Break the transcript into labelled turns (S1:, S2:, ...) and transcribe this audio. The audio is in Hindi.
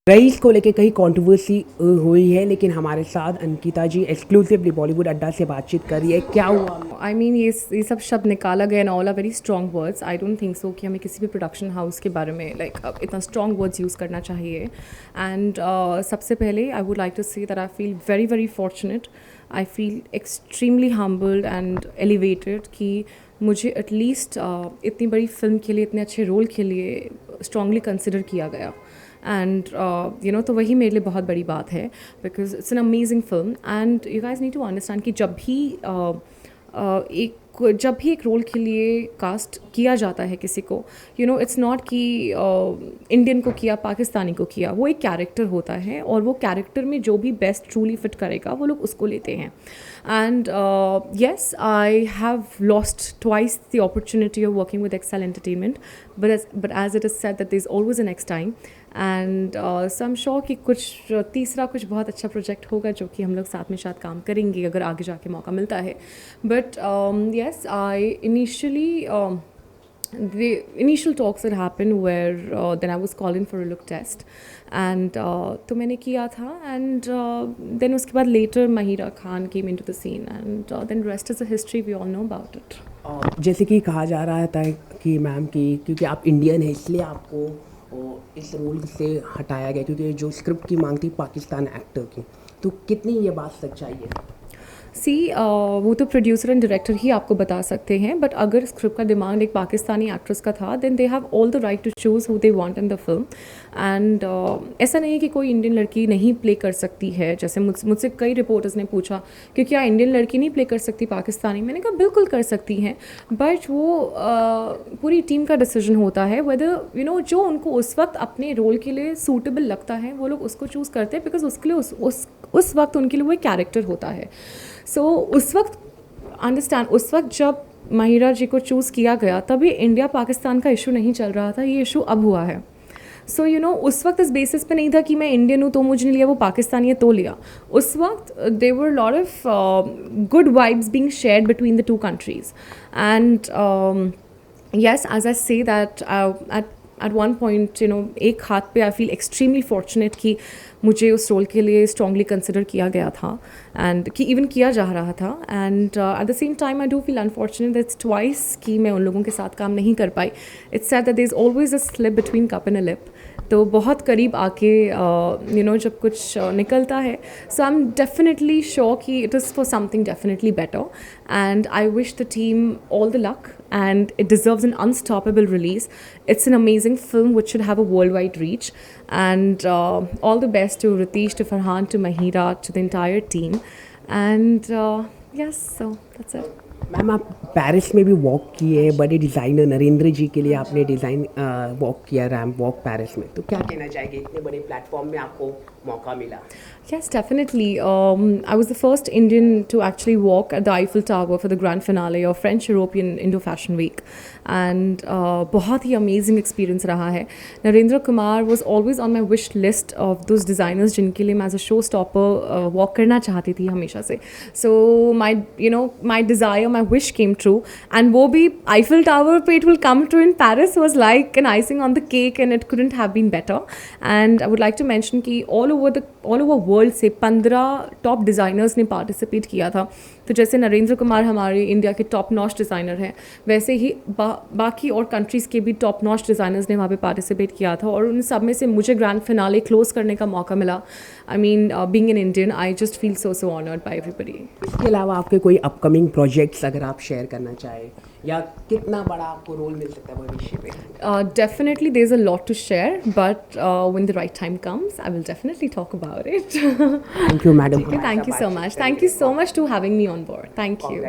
S1: रईस को लेके कई कंट्रोवर्सी हुई है, लेकिन हमारे साथ अंकिता जी एक्सक्लूसिवली बॉलीवुड अड्डा से बातचीत कर रही है। क्या हुआ?
S2: आई मीन ये सब शब्द निकाला गया and all are very strong words. I don't think so कि हमें किसी भी प्रोडक्शन हाउस के बारे में इतना स्ट्रॉन्ग वर्ड्स यूज़ करना चाहिए। एंड सबसे पहले I would like to say that I feel very very fortunate, I feel extremely humbled and elevated कि मुझे एटलीस्ट इतनी बड़ी फिल्म के लिए, इतने अच्छे रोल के लिए स्ट्रांगली कंसिडर किया गया। एंड तो वही मेरे लिए बहुत बड़ी बात है, because it's an amazing film and you guys need to understand कि जब भी एक रोल के लिए कास्ट किया जाता है किसी को, इट्स नॉट कि इंडियन को किया, पाकिस्तानी को किया, वो एक कैरेक्टर होता है और वो कैरेक्टर में जो भी बेस्ट ट्रूली फिट करेगा वो लोग उसको लेते हैं। And yes, I have lost twice the opportunity of working with Excel Entertainment, but as it is said that there is always a next time. And so I am sure कि तीसरा कुछ बहुत अच्छा प्रोजेक्ट होगा जो कि हम लोग साथ में शायद काम करेंगे अगर आगे जाके मौका मिलता है। But yes, the initial talks had happened where then I was calling for a look test and तो मैंने किया था and then उसके बाद later Mahira Khan came into the scene and then rest is a history, we all know about it.
S1: जैसे कि कहा जा रहा था कि मैम की क्योंकि आप इंडियन हैं इसलिए आपको इस रोल से हटाया गया, क्योंकि जो स्क्रिप्ट की मांग थी पाकिस्तान एक्टर की, तो कितनी ये बात सच्चाई है?
S2: वो तो प्रोड्यूसर एंड डायरेक्टर ही आपको बता सकते हैं, बट अगर स्क्रिप्ट का डिमांड एक पाकिस्तानी एक्ट्रेस का था then they have all the right to choose who they want in the film. And ऐसा नहीं है कि कोई इंडियन लड़की नहीं प्ले कर सकती है। जैसे मुझसे कई रिपोर्टर्स ने पूछा कि क्या इंडियन लड़की नहीं प्ले कर सकती पाकिस्तानी, मैंने कहा बिल्कुल कर सकती हैं, बट वो पूरी टीम का डिसीजन होता है वेदर जो उनको उस वक्त अपने रोल के लिए सूटेबल लगता है वो लोग उसको चूज़ करते हैं, बिकॉज उसके लिए उस वक्त उनके लिए वो एक कैरेक्टर होता है। सो उस वक्त अंडरस्टैंड, उस वक्त जब माहिरा जी को चूज़ किया गया तभी इंडिया पाकिस्तान का इशू नहीं चल रहा था, ये इशू अब हुआ है। सो उस वक्त इस बेसिस पे नहीं था कि मैं इंडियन हूँ तो मुझे नहीं लिया, वो पाकिस्तानी है तो लिया। उस वक्त there were lot of good vibes being shared between the two countries and yes, as I say that at one point एक हाथ पे आई फील एक्सट्रीमली फॉर्चुनेट कि मुझे उस रोल के लिए स्ट्रांगली कंसिडर किया गया था एंड कि इवन किया जा रहा था। And at the same time I do feel unfortunate that's twice कि मैं उन लोगों के साथ काम नहीं कर पाई। It's sad that there is always a slip between cup and a lip. तो बहुत करीब आके जब कुछ निकलता है, so I am definitely sure कि it is for something definitely better and I wish the team all the luck and it deserves an unstoppable release. It's an amazing film which should have a worldwide reach, and all the best to Ritesh, to Farhan, to Mahira, to the entire team. And yes, so that's it.
S1: Ma'am आप पेरिस में भी वॉक किए, बड़े डिज़ाइनर नरेंद्र जी के लिए आपने डिज़ाइन वॉक किया, रैम्प वॉक पेरिस में, तो क्या कहना चाहेंगे इतने बड़े प्लेटफॉर्म में आपको मौका मिला?
S2: Yes, definitely. I was the first Indian to actually walk at the Eiffel Tower for the grand finale of French European Indo Fashion Week, and बहुत ही amazing experience रहा है। Narendra Kumar was always on my wish list of those designers जिनके लिए मैं as a showstopper walk करना चाहती थी हमेशा से। So my desire, my wish came true, and वो भी Eiffel Tower पे it will come true in Paris was like an icing on the cake, and it couldn't have been better. And I would like to mention कि all over वर्ल्ड से 15 टॉप डिज़ाइनर्स ने पार्टिसिपेट किया था। तो जैसे नरेंद्र कुमार हमारे इंडिया के टॉप नॉच डिज़ाइनर हैं, वैसे ही बाकी और कंट्रीज़ के भी टॉप नॉच डिज़ाइनर्स ने वहाँ पे पार्टिसिपेट किया था, और उन सब में से मुझे ग्रैंड फिनाले क्लोज करने का मौका मिला। I mean being an Indian, I just feel so honoured bye everybody.
S1: इसके अलावा आपके कोई अपकमिंग प्रोजेक्ट्स अगर आप शेयर करना चाहें, या कितना बड़ा आपको रोल मिल सकता है भविष्य में?
S2: Definitely there's a lot to share, but when the right time comes I will definitely talk about it.
S1: Thank you, madam.
S2: Thank you so much to having me on board. Thank you.